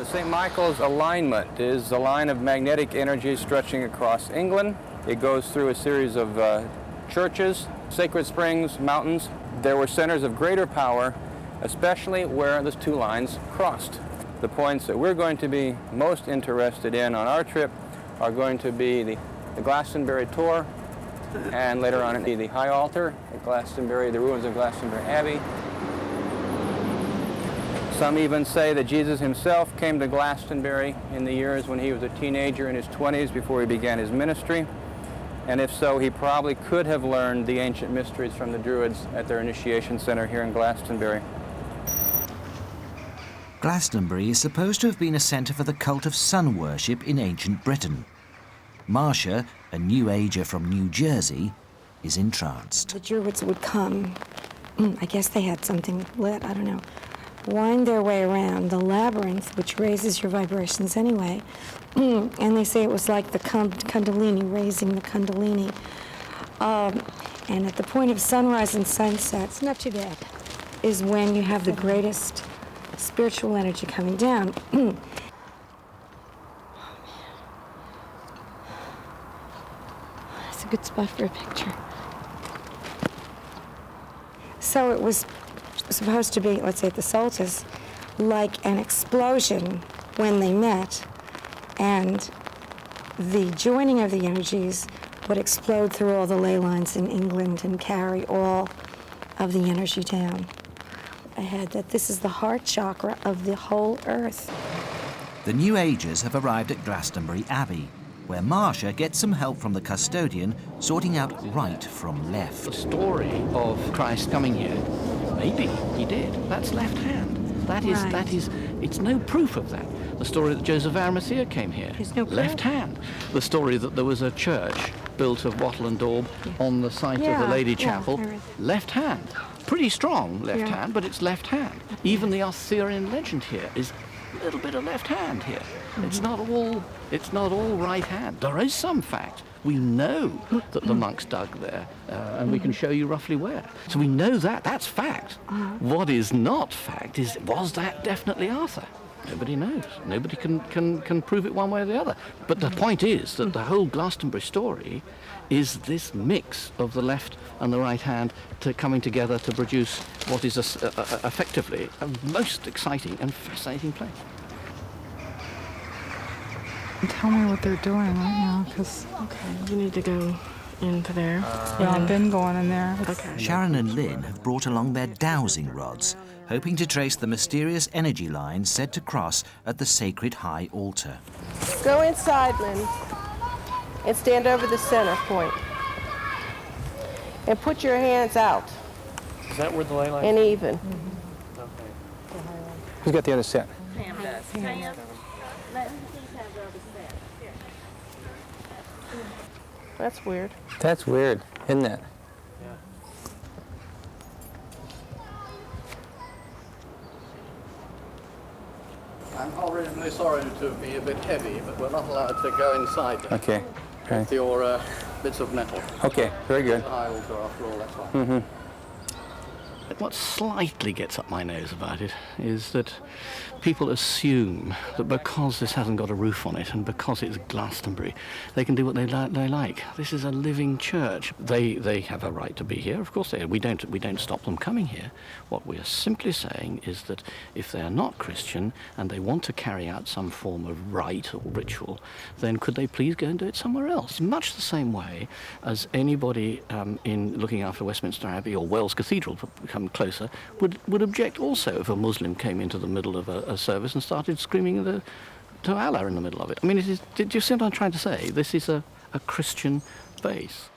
St. Michael's alignment is a line of magnetic energy stretching across England. It goes through a series of churches, sacred springs, mountains. There were centers of greater power, especially where those two lines crossed. The points that we're going to be most interested in on our trip are going to be the Glastonbury tour, and later on the high altar at Glastonbury, the ruins of Glastonbury Abbey. Some even say that Jesus himself came to Glastonbury in the years when he was a teenager in his 20s before he began his ministry. And if so, he probably could have learned the ancient mysteries from the Druids at their initiation center here in Glastonbury. Glastonbury is supposed to have been a centre for the cult of sun worship in ancient Britain. Marcia, a New Ager from New Jersey, is entranced. The Druids would come, I guess they had something lit, I don't know, wind their way around the labyrinth, which raises your vibrations anyway, and they say it was like the Kundalini, raising the Kundalini. And at the point of sunrise and sunset, it's not too bad, is when you have the greatest spiritual energy coming down. That's a good spot for a picture. So it was supposed to be, let's say at the solstice, like an explosion when they met, and the joining of the energies would explode through all the ley lines in England and carry all of the energy down. Ahead, that this is the heart chakra of the whole earth. The New Agers have arrived at Glastonbury Abbey, where Marcia gets some help from the custodian sorting out right from left. The story of Christ coming here, maybe he did. That's left hand. That is, it's no proof of that. The story that Joseph of Arimathea came here, There's no proof. left hand. The story that there was a church built of wattle and daub on the site of the Lady Chapel, left hand. Pretty strong left hand, but it's left hand. Even the Arthurian legend here is a little bit of left hand here. It's not all right hand. There is some fact. We know that the monks dug there, and we can show you roughly where. So we know that. That's fact. What is not fact is, was that definitely Arthur? Nobody knows. Nobody can prove it one way or the other. But the point is that the whole Glastonbury story is this mix of the left and the right hand coming together to produce what is effectively a most exciting and fascinating place. Tell me what they're doing right now, because... Okay, you need to go into there. Yeah, I've been going in there. Okay. Sharon and Lynn have brought along their dowsing rods, hoping to trace the mysterious energy lines said to cross at the sacred high altar. Go inside, Lynn, and stand over the center point. And put your hands out. Is that where the ley lines? And even. Okay. Who's got the other set? Pam does. Pam, let me see Pam go to set. That's weird. That's weird, isn't it? I'm originally sorry to be a bit heavy, but we're not allowed to go inside there. Okay. With your bits of metal. Okay, very good. The high altar, after all, that's fine. What slightly gets up my nose about it is that people assume that because this hasn't got a roof on it and because it's Glastonbury, they can do what they like. This is a living church. They have a right to be here. Of course, we don't stop them coming here. What we are simply saying is that if they are not Christian and they want to carry out some form of rite or ritual, then could they please go and do it somewhere else? Much the same way as anybody in looking after Westminster Abbey or Wells Cathedral, come closer, would object also if a Muslim came into the middle of a service and started screaming to Allah in the middle of it. I mean, do you see what I'm trying to say? This is a Christian base.